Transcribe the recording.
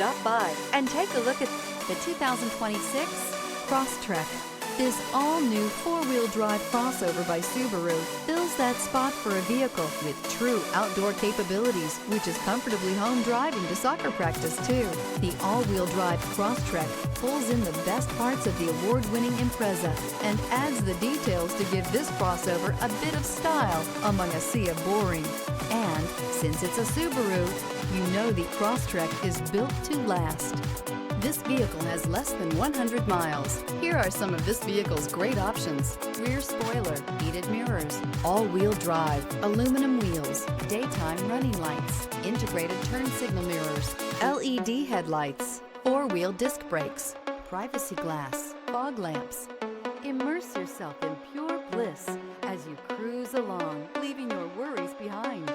Stop by and take a look at the 2026 Crosstrek. This all-new four-wheel drive crossover by Subaru fills that spot for a vehicle with true outdoor capabilities, which is comfortably home driving to soccer practice too. The all-wheel drive Crosstrek pulls in the best parts of the award-winning Impreza and adds the details to give this crossover a bit of style among a sea of boring. And since it's a Subaru, you know the Crosstrek is built to last. This vehicle has less than 100 miles. Here are some of this vehicle's great options: rear spoiler, heated mirrors, all-wheel drive, aluminum wheels, daytime running lights, integrated turn signal mirrors, LED headlights, four-wheel disc brakes, privacy glass, fog lamps. Immerse yourself in pure bliss as you cruise along, leaving your worries behind.